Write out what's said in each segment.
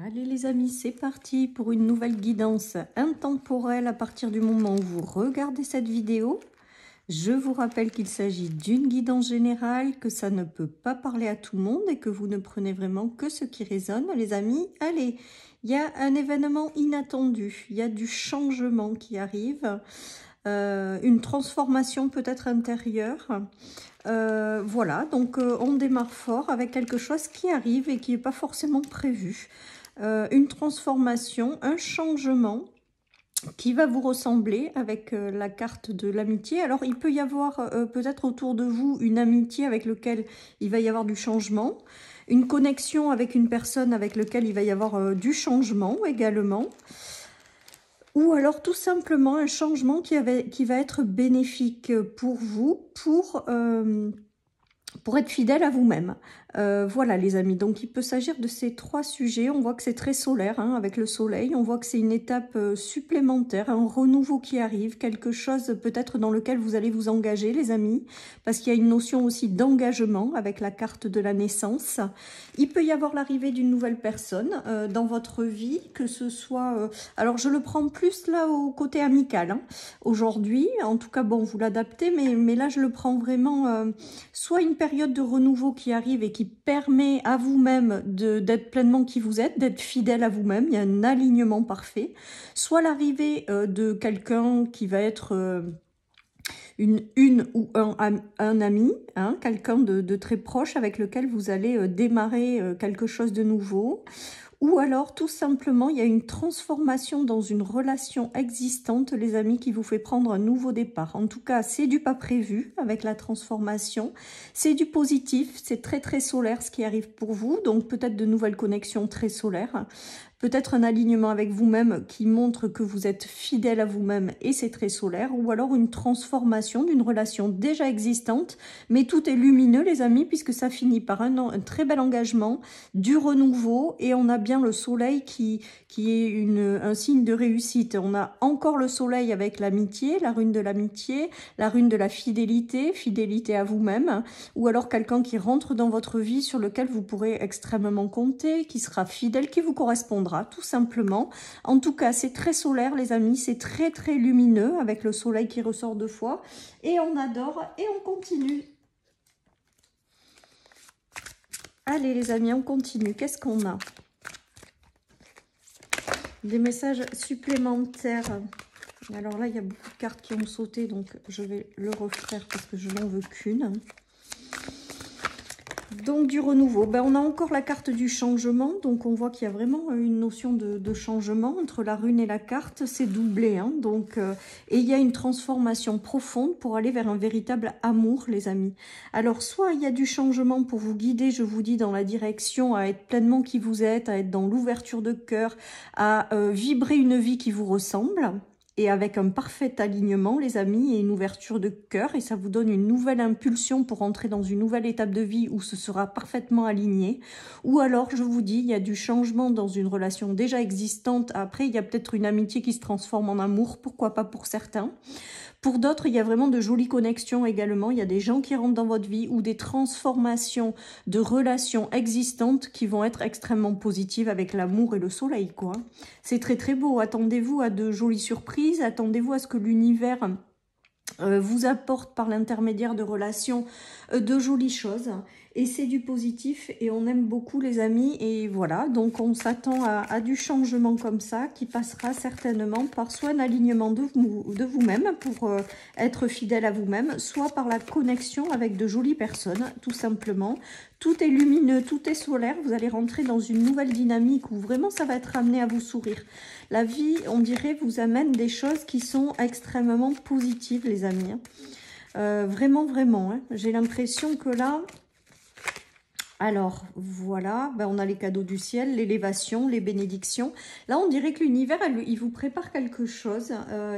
Allez les amis, c'est parti pour une nouvelle guidance intemporelle à partir du moment où vous regardez cette vidéo. Je vous rappelle qu'il s'agit d'une guidance générale, que ça ne peut pas parler à tout le monde et que vous ne prenez vraiment que ce qui résonne. Les amis, allez, il y a un événement inattendu, il y a du changement qui arrive, une transformation peut-être intérieure. Voilà, donc on démarre fort avec quelque chose qui arrive et qui n'est pas forcément prévu. Une transformation, un changement qui va vous ressembler avec la carte de l'amitié. Alors, il peut y avoir peut-être autour de vous une amitié avec laquelle il va y avoir du changement, une connexion avec une personne avec laquelle il va y avoir du changement également, ou alors tout simplement un changement qui va être bénéfique pour vous, pour être fidèle à vous-même. Voilà les amis, donc il peut s'agir de ces trois sujets. On voit que c'est très solaire hein, avec le soleil, on voit que c'est une étape supplémentaire, un renouveau qui arrive, quelque chose peut-être dans lequel vous allez vous engager les amis, parce qu'il y a une notion aussi d'engagement avec la carte de la naissance. Il peut y avoir l'arrivée d'une nouvelle personne dans votre vie, que ce soit... alors je le prends plus là au côté amical, hein, aujourd'hui, en tout cas bon vous l'adaptez, mais là je le prends vraiment soit une période de renouveau qui arrive et qui permet à vous-même d'être pleinement qui vous êtes, d'être fidèle à vous-même, il y a un alignement parfait, soit l'arrivée de quelqu'un qui va être une ou un ami, hein, quelqu'un de très proche avec lequel vous allez démarrer quelque chose de nouveau. Ou alors, tout simplement, il y a une transformation dans une relation existante, les amis, qui vous fait prendre un nouveau départ. En tout cas, c'est du pas prévu avec la transformation. C'est du positif, c'est très très solaire ce qui arrive pour vous. Donc peut-être de nouvelles connexions très solaires. Peut-être un alignement avec vous-même qui montre que vous êtes fidèle à vous-même et c'est très solaire. Ou alors une transformation d'une relation déjà existante. Mais tout est lumineux les amis puisque ça finit par un très bel engagement, du renouveau et on a bien le soleil qui est un signe de réussite. On a encore le soleil avec l'amitié, la rune de l'amitié, la rune de la fidélité, fidélité à vous-même. Ou alors quelqu'un qui rentre dans votre vie sur lequel vous pourrez extrêmement compter, qui sera fidèle, qui vous correspondra tout simplement. En tout cas, c'est très solaire les amis, c'est très très lumineux avec le soleil qui ressort deux fois. Et on adore et on continue. Allez les amis, on continue. Qu'est-ce qu'on a? Des messages supplémentaires. Alors là, il y a beaucoup de cartes qui ont sauté, donc je vais le refaire parce que je n'en veux qu'une. Donc du renouveau, ben, on a encore la carte du changement, donc on voit qu'il y a vraiment une notion de changement entre la rune et la carte, c'est doublé, hein, donc, et il y a une transformation profonde pour aller vers un véritable amour les amis. Alors soit il y a du changement pour vous guider, je vous dis, dans la direction à être pleinement qui vous êtes, à être dans l'ouverture de cœur, à vibrer une vie qui vous ressemble. Et avec un parfait alignement, les amis, et une ouverture de cœur. Et ça vous donne une nouvelle impulsion pour entrer dans une nouvelle étape de vie où ce sera parfaitement aligné. Ou alors, je vous dis, il y a du changement dans une relation déjà existante. Après, il y a peut-être une amitié qui se transforme en amour. Pourquoi pas pour certains. Pour d'autres, il y a vraiment de jolies connexions également. Il y a des gens qui rentrent dans votre vie ou des transformations de relations existantes qui vont être extrêmement positives avec l'amour et le soleil, quoi. C'est très très beau. Attendez-vous à de jolies surprises. Attendez-vous à ce que l'univers vous apporte par l'intermédiaire de relations de jolies choses. Et c'est du positif et on aime beaucoup les amis. Et voilà, donc on s'attend à du changement comme ça qui passera certainement par soit un alignement de vous-même pour être fidèle à vous-même, soit par la connexion avec de jolies personnes, tout simplement. Tout est lumineux, tout est solaire. Vous allez rentrer dans une nouvelle dynamique où vraiment ça va être amené à vous sourire. La vie, on dirait, vous amène des choses qui sont extrêmement positives, les amis. Vraiment, vraiment. Hein. J'ai l'impression que là... Alors, voilà, ben, on a les cadeaux du ciel, l'élévation, les bénédictions. Là, on dirait que l'univers, il vous prépare quelque chose.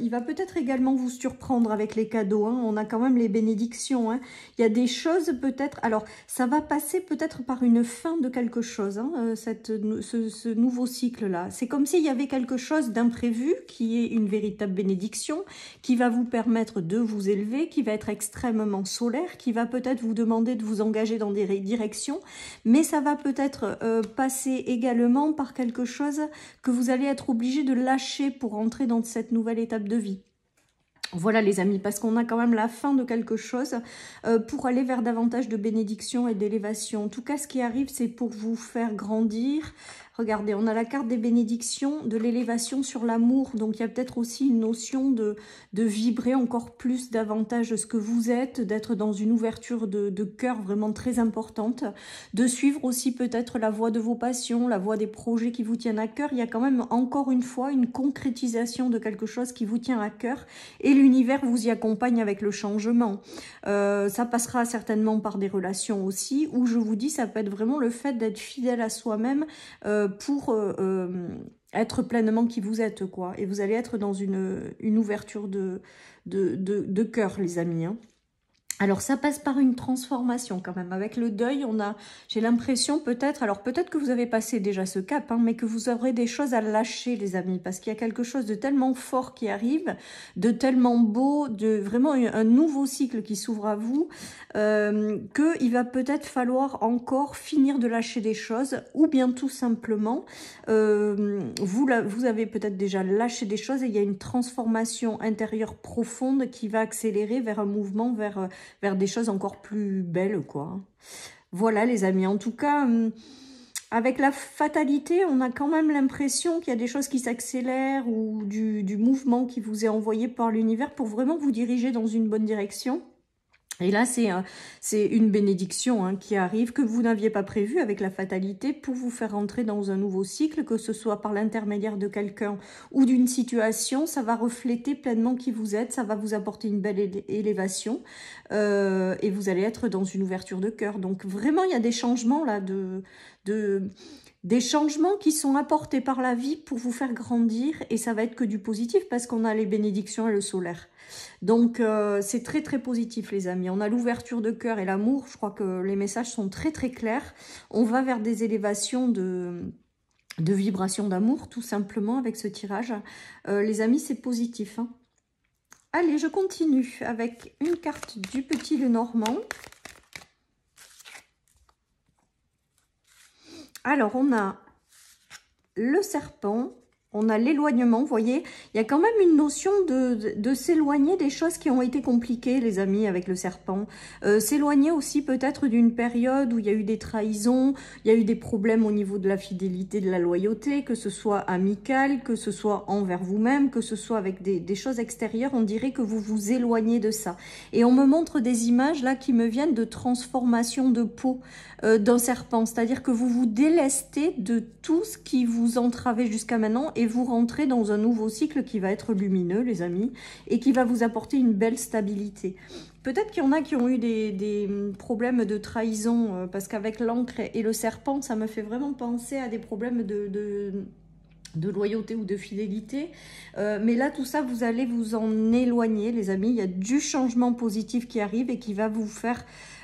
Il va peut-être également vous surprendre avec les cadeaux. Hein. On a quand même les bénédictions. Hein. Il y a des choses peut-être... Alors, ça va passer peut-être par une fin de quelque chose, hein, ce nouveau cycle-là. C'est comme s'il y avait quelque chose d'imprévu qui est une véritable bénédiction, qui va vous permettre de vous élever, qui va être extrêmement solaire, qui va peut-être vous demander de vous engager dans des directions mais ça va peut-être passer également par quelque chose que vous allez être obligé de lâcher pour entrer dans cette nouvelle étape de vie. Voilà les amis, parce qu'on a quand même la fin de quelque chose pour aller vers davantage de bénédiction et d'élévation. En tout cas, ce qui arrive, c'est pour vous faire grandir. Regardez, on a la carte des bénédictions, de l'élévation sur l'amour. Donc, il y a peut-être aussi une notion de vibrer encore plus davantage ce que vous êtes, d'être dans une ouverture de cœur vraiment très importante, de suivre aussi peut-être la voie de vos passions, la voie des projets qui vous tiennent à cœur. Il y a quand même encore une fois une concrétisation de quelque chose qui vous tient à cœur et l'univers vous y accompagne avec le changement. Ça passera certainement par des relations aussi, où je vous dis, ça peut être vraiment le fait d'être fidèle à soi-même, pour être pleinement qui vous êtes, quoi. Et vous allez être dans une ouverture de cœur, les amis, hein. Alors, ça passe par une transformation quand même. Avec le deuil, j'ai l'impression peut-être, alors peut-être que vous avez passé déjà ce cap, hein, mais que vous aurez des choses à lâcher, les amis, parce qu'il y a quelque chose de tellement fort qui arrive, de tellement beau, de vraiment un nouveau cycle qui s'ouvre à vous, qu'il va peut-être falloir encore finir de lâcher des choses, ou bien tout simplement, vous avez peut-être déjà lâché des choses et il y a une transformation intérieure profonde qui va accélérer vers un mouvement, vers des choses encore plus belles, quoi. Voilà, les amis. En tout cas, avec la fatalité, on a quand même l'impression qu'il y a des choses qui s'accélèrent ou du mouvement qui vous est envoyé par l'univers pour vraiment vous diriger dans une bonne direction. Et là, c'est une bénédiction, hein, qui arrive, que vous n'aviez pas prévue avec la fatalité pour vous faire entrer dans un nouveau cycle, que ce soit par l'intermédiaire de quelqu'un ou d'une situation. Ça va refléter pleinement qui vous êtes, ça va vous apporter une belle élévation et vous allez être dans une ouverture de cœur. Donc vraiment, il y a des changements là, des changements qui sont apportés par la vie pour vous faire grandir et ça va être que du positif parce qu'on a les bénédictions et le solaire. Donc, c'est très, très positif, les amis. On a l'ouverture de cœur et l'amour. Je crois que les messages sont très, très clairs. On va vers des élévations de vibrations d'amour, tout simplement, avec ce tirage. Les amis, c'est positif, hein. Allez, je continue avec une carte du Petit Lenormand. Alors, on a le serpent. On a l'éloignement, vous voyez, il y a quand même une notion de s'éloigner des choses qui ont été compliquées, les amis, avec le serpent. S'éloigner aussi peut-être d'une période où il y a eu des trahisons, il y a eu des problèmes au niveau de la fidélité, de la loyauté, que ce soit amical, que ce soit envers vous-même, que ce soit avec des choses extérieures, on dirait que vous vous éloignez de ça. Et on me montre des images là qui me viennent de transformation de peau d'un serpent, c'est-à-dire que vous vous délestez de tout ce qui vous entravait jusqu'à maintenant et vous rentrez dans un nouveau cycle qui va être lumineux, les amis, et qui va vous apporter une belle stabilité. Peut-être qu'il y en a qui ont eu des problèmes de trahison, parce qu'avec l'encre et le serpent, ça me fait vraiment penser à des problèmes de loyauté ou de fidélité. Mais là, tout ça, vous allez vous en éloigner, les amis. Il y a du changement positif qui arrive et qui va vous faire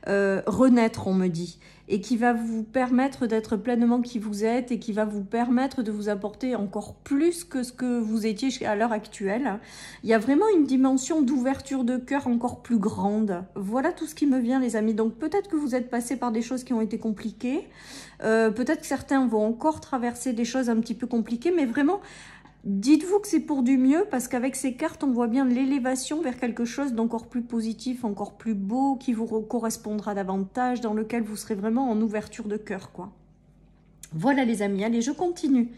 renaître, on me dit. Et qui va vous permettre d'être pleinement qui vous êtes et qui va vous permettre de vous apporter encore plus que ce que vous étiez à l'heure actuelle. Il y a vraiment une dimension d'ouverture de cœur encore plus grande. Voilà tout ce qui me vient, les amis. Donc peut-être que vous êtes passé par des choses qui ont été compliquées. Peut-être que certains vont encore traverser des choses un petit peu compliquées, mais vraiment, dites-vous que c'est pour du mieux, parce qu'avec ces cartes, on voit bien l'élévation vers quelque chose d'encore plus positif, encore plus beau, qui vous correspondra davantage, dans lequel vous serez vraiment en ouverture de cœur, quoi. Voilà, les amis. Allez, je continue.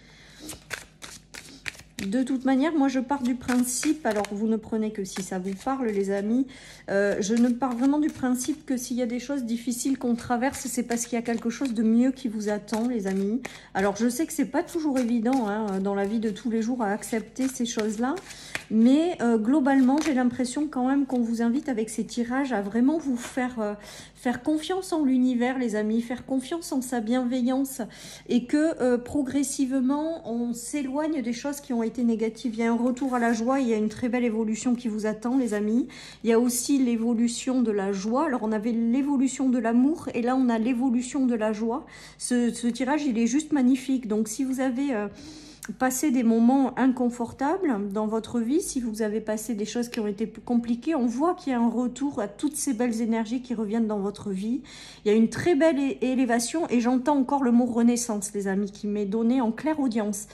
De toute manière, moi, je pars du principe, alors vous ne prenez que si ça vous parle, les amis, je ne pars vraiment du principe que s'il y a des choses difficiles qu'on traverse, c'est parce qu'il y a quelque chose de mieux qui vous attend, les amis. Alors, je sais que c'est pas toujours évident, hein, dans la vie de tous les jours à accepter ces choses-là, mais globalement, j'ai l'impression quand même qu'on vous invite avec ces tirages à vraiment vous faire confiance en l'univers, les amis, faire confiance en sa bienveillance et que progressivement, on s'éloigne des choses qui ont été négatives. Il y a un retour à la joie, il y a une très belle évolution qui vous attend, les amis. Il y a aussi l'évolution de la joie. Alors, on avait l'évolution de l'amour et là, on a l'évolution de la joie. Ce tirage, il est juste magnifique. Donc, si vous avez passé des moments inconfortables dans votre vie, si vous avez passé des choses qui ont été plus compliquées, on voit qu'il y a un retour à toutes ces belles énergies qui reviennent dans votre vie. Il y a une très belle élévation et j'entends encore le mot renaissance, les amis, qui m'est donné en claire audience.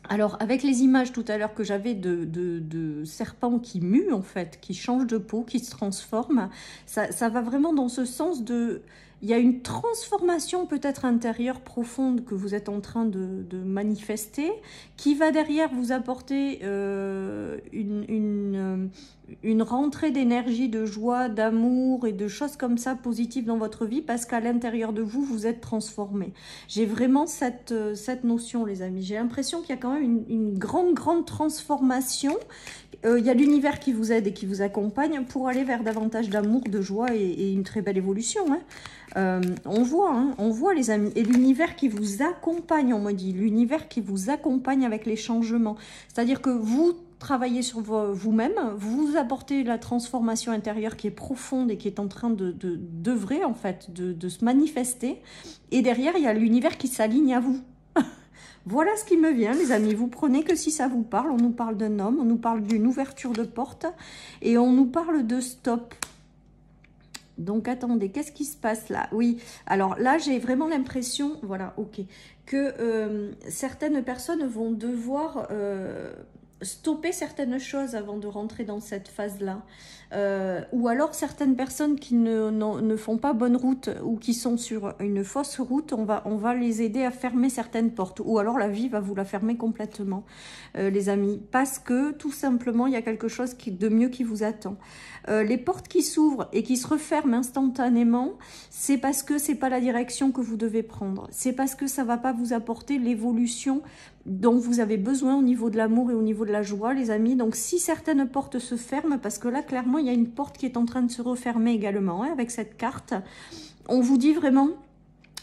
Alors, avec les images tout à l'heure que j'avais de serpents qui muent, en fait, qui changent de peau, qui se transforment, ça va vraiment dans ce sens de... Il y a une transformation peut-être intérieure profonde que vous êtes en train de manifester, qui va derrière vous apporter une rentrée d'énergie, de joie, d'amour et de choses comme ça positives dans votre vie, parce qu'à l'intérieur de vous, vous êtes transformé. J'ai vraiment cette notion, les amis. J'ai l'impression qu'il y a quand même une grande transformation. Il y a l'univers qui vous aide et qui vous accompagne pour aller vers davantage d'amour, de joie et une très belle évolution. On voit les amis. Et l'univers qui vous accompagne, on me dit, l'univers qui vous accompagne avec les changements. C'est-à-dire que vous travaillez sur vous-même, vous apportez la transformation intérieure qui est profonde et qui est en train d'œuvrer, en fait, de se manifester. Et derrière, il y a l'univers qui s'aligne à vous. Voilà ce qui me vient, les amis. Vous prenez que si ça vous parle. On nous parle d'un homme, on nous parle d'une ouverture de porte et on nous parle de stop. Donc, attendez, qu'est-ce qui se passe là? Oui, alors là, j'ai vraiment l'impression, voilà, ok, que certaines personnes vont devoir stopper certaines choses avant de rentrer dans cette phase-là. Ou alors certaines personnes qui ne font pas bonne route ou qui sont sur une fausse route, on va les aider à fermer certaines portes. Ou alors la vie va vous la fermer complètement, les amis. Parce que tout simplement, il y a quelque chose de mieux qui vous attend. Les portes qui s'ouvrent et qui se referment instantanément, c'est parce que c'est pas la direction que vous devez prendre. C'est parce que ça va pas vous apporter l'évolution dont vous avez besoin au niveau de l'amour et au niveau de la joie, les amis. Donc, si certaines portes se ferment, parce que là, clairement, il y a une porte qui est en train de se refermer également, hein, avec cette carte, on vous dit vraiment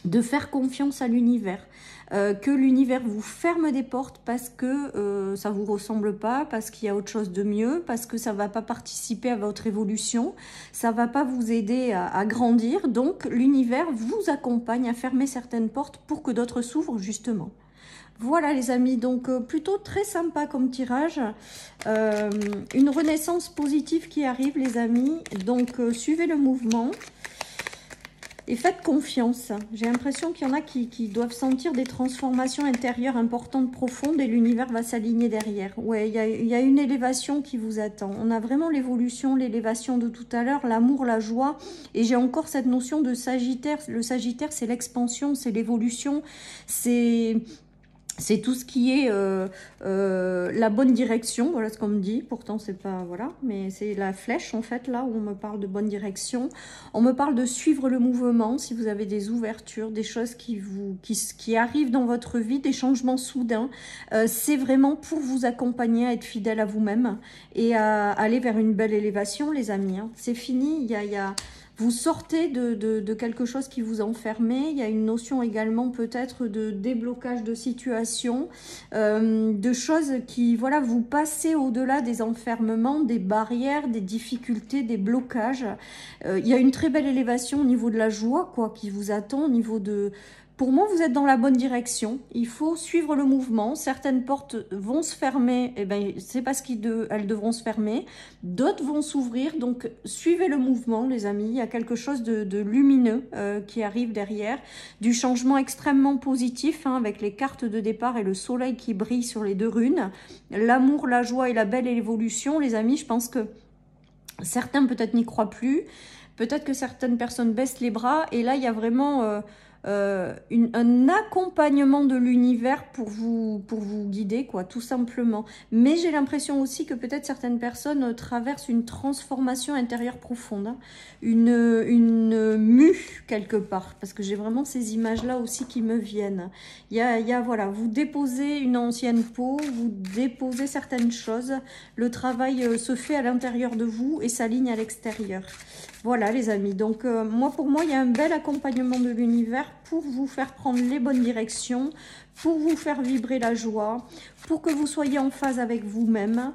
de faire confiance à l'univers. Que l'univers vous ferme des portes parce que ça ne vous ressemble pas, parce qu'il y a autre chose de mieux, parce que ça ne va pas participer à votre évolution, ça ne va pas vous aider à grandir. Donc, l'univers vous accompagne à fermer certaines portes pour que d'autres s'ouvrent, justement. Voilà les amis, donc plutôt très sympa comme tirage, une renaissance positive qui arrive les amis, donc suivez le mouvement et faites confiance. J'ai l'impression qu'il y en a qui doivent sentir des transformations intérieures importantes, profondes et l'univers va s'aligner derrière. Ouais, il y a une élévation qui vous attend. On a vraiment l'évolution, l'élévation de tout à l'heure, l'amour, la joie et j'ai encore cette notion de Sagittaire. Le Sagittaire c'est l'expansion, c'est l'évolution, c'est tout ce qui est la bonne direction, voilà ce qu'on me dit. Pourtant, c'est pas, voilà, mais c'est la flèche, en fait, là où on me parle de bonne direction. On me parle de suivre le mouvement, si vous avez des ouvertures, des choses qui arrivent dans votre vie, des changements soudains. C'est vraiment pour vous accompagner à être fidèle à vous-même et à aller vers une belle élévation, les amis. Hein. C'est fini, vous sortez de quelque chose qui vous enfermait. Il y a une notion également peut-être de déblocage de situation, de choses qui, voilà, vous passez au-delà des enfermements, des barrières, des difficultés, des blocages. Il y a une très belle élévation au niveau de la joie, quoi, qui vous attend au niveau de... Pour moi, vous êtes dans la bonne direction. Il faut suivre le mouvement. Certaines portes vont se fermer. Eh ben, c'est parce qu'elles devront se fermer. D'autres vont s'ouvrir. Donc, suivez le mouvement, les amis. Il y a quelque chose de lumineux qui arrive derrière. Du changement extrêmement positif, hein, avec les cartes de départ et le soleil qui brille sur les deux runes. L'amour, la joie et la belle évolution, les amis. Je pense que certains peut-être n'y croient plus. Peut-être que certaines personnes baissent les bras. Et là, il y a vraiment... un accompagnement de l'univers pour vous guider, quoi, tout simplement. Mais j'ai l'impression aussi que peut-être certaines personnes traversent une transformation intérieure profonde, hein, une mue quelque part, parce que j'ai vraiment ces images-là aussi qui me viennent. Il y a, voilà, vous déposez une ancienne peau, vous déposez certaines choses, le travail se fait à l'intérieur de vous et s'aligne à l'extérieur. Voilà les amis, donc pour moi, il y a un bel accompagnement de l'univers pour vous faire prendre les bonnes directions, pour vous faire vibrer la joie, pour que vous soyez en phase avec vous-même,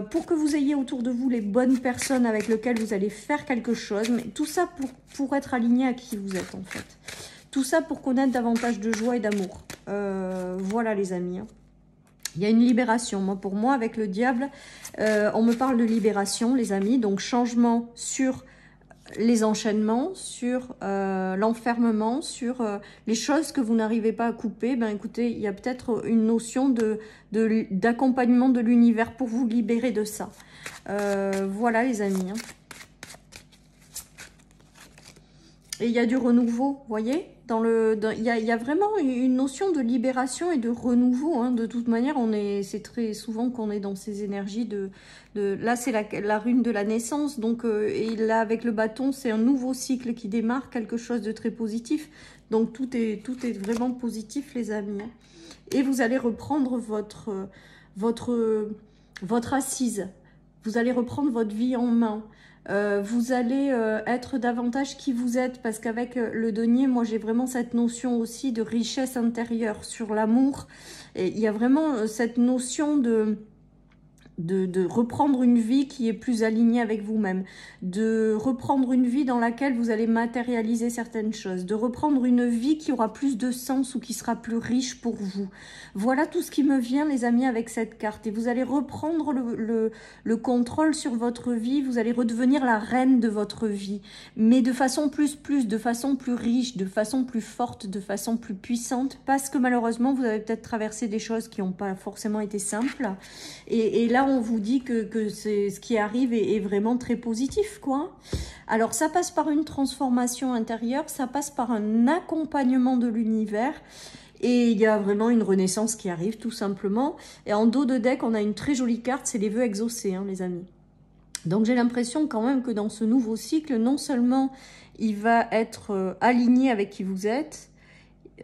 pour que vous ayez autour de vous les bonnes personnes avec lesquelles vous allez faire quelque chose, mais tout ça pour être aligné à qui vous êtes en fait. Tout ça pour connaître davantage de joie et d'amour. Voilà les amis. Il y a une libération. Moi, pour moi, avec le diable, on me parle de libération, les amis. Donc, changement sur les enchaînements, sur l'enfermement, sur les choses que vous n'arrivez pas à couper. Ben, écoutez, il y a peut-être une notion d'accompagnement de l'univers pour vous libérer de ça. Voilà, les amis. Et il y a du renouveau, vous voyez, il y a vraiment une notion de libération et de renouveau. Hein. De toute manière, c'est très souvent qu'on est dans ces énergies là, c'est la rune de la naissance. Donc, et là, avec le bâton, c'est un nouveau cycle qui démarre, quelque chose de très positif. Donc, tout est vraiment positif, les amis. Et vous allez reprendre votre assise. Vous allez reprendre votre vie en main. Vous allez être davantage qui vous êtes, parce qu'avec le denier, moi j'ai vraiment cette notion aussi de richesse intérieure sur l'amour. Et il y a vraiment cette notion de reprendre une vie qui est plus alignée avec vous-même, de reprendre une vie dans laquelle vous allez matérialiser certaines choses, de reprendre une vie qui aura plus de sens ou qui sera plus riche pour vous. Voilà tout ce qui me vient, les amis, avec cette carte. Et vous allez reprendre le contrôle sur votre vie, vous allez redevenir la reine de votre vie, mais de façon de façon plus riche, de façon plus forte, de façon plus puissante, parce que malheureusement, vous avez peut-être traversé des choses qui n'ont pas forcément été simples. Et là, on vous dit que ce qui arrive est vraiment très positif, quoi. Alors, ça passe par une transformation intérieure, ça passe par un accompagnement de l'univers. Et il y a vraiment une renaissance qui arrive, tout simplement. Et en dos de deck, on a une très jolie carte, c'est les vœux exaucés, hein, les amis. Donc, j'ai l'impression quand même que dans ce nouveau cycle, non seulement il va être aligné avec qui vous êtes,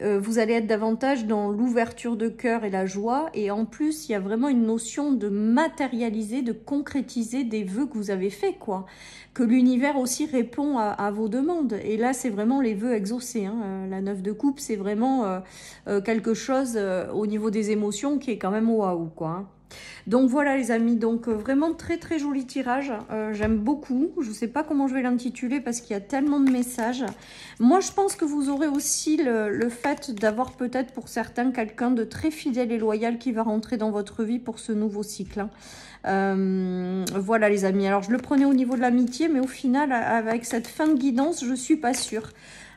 vous allez être davantage dans l'ouverture de cœur et la joie. Et en plus, il y a vraiment une notion de matérialiser, de concrétiser des vœux que vous avez faits, quoi. Que l'univers aussi répond à vos demandes. Et là, c'est vraiment les vœux exaucés. Hein. La 9 de coupe, c'est vraiment quelque chose au niveau des émotions qui est quand même waouh, quoi. Hein. Donc voilà les amis, donc vraiment très joli tirage, j'aime beaucoup, je ne sais pas comment je vais l'intituler parce qu'il y a tellement de messages. Moi je pense que vous aurez aussi le fait d'avoir peut-être pour certains quelqu'un de très fidèle et loyal qui va rentrer dans votre vie pour ce nouveau cycle. Hein. Voilà les amis, alors je le prenais au niveau de l'amitié, mais au final avec cette fin de guidance je ne suis pas sûre.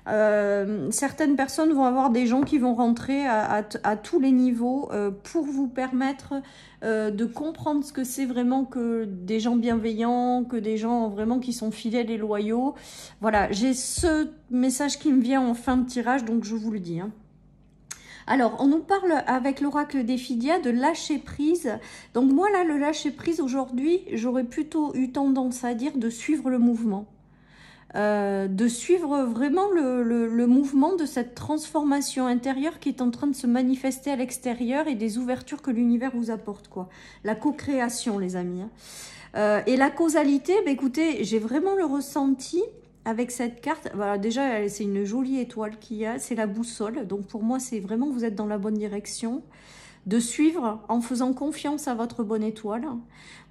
Certaines personnes vont avoir des gens qui vont rentrer à tous les niveaux pour vous permettre de comprendre ce que c'est vraiment que des gens bienveillants, que des gens vraiment qui sont fidèles et loyaux. Voilà, j'ai ce message qui me vient en fin de tirage, donc je vous le dis. Hein. Alors, on nous parle avec l'oracle d'Ephidia de lâcher prise. Donc moi là, le lâcher prise aujourd'hui, j'aurais plutôt eu tendance à dire de suivre le mouvement. De suivre vraiment le mouvement de cette transformation intérieure qui est en train de se manifester à l'extérieur et des ouvertures que l'univers vous apporte, quoi. La co-création, les amis. Hein. Et la causalité, bah, écoutez, j'ai vraiment le ressenti avec cette carte. Voilà, déjà, c'est une jolie étoile qu'il y a, c'est la boussole. Donc pour moi, c'est vraiment, vous êtes dans la bonne direction. De suivre en faisant confiance à votre bonne étoile.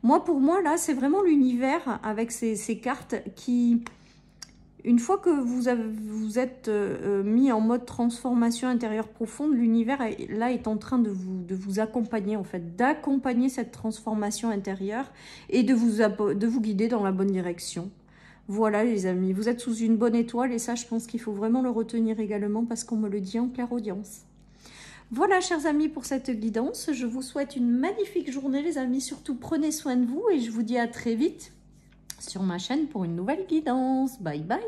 Moi, pour moi, là, c'est vraiment l'univers avec ces cartes qui... Une fois que vous êtes mis en mode transformation intérieure profonde, l'univers là est en train de vous accompagner, en fait, d'accompagner cette transformation intérieure et de vous guider dans la bonne direction. Voilà les amis, vous êtes sous une bonne étoile et ça je pense qu'il faut vraiment le retenir également parce qu'on me le dit en clairaudience. Voilà chers amis pour cette guidance, je vous souhaite une magnifique journée les amis, surtout prenez soin de vous et je vous dis à très vite sur ma chaîne pour une nouvelle guidance. Bye bye.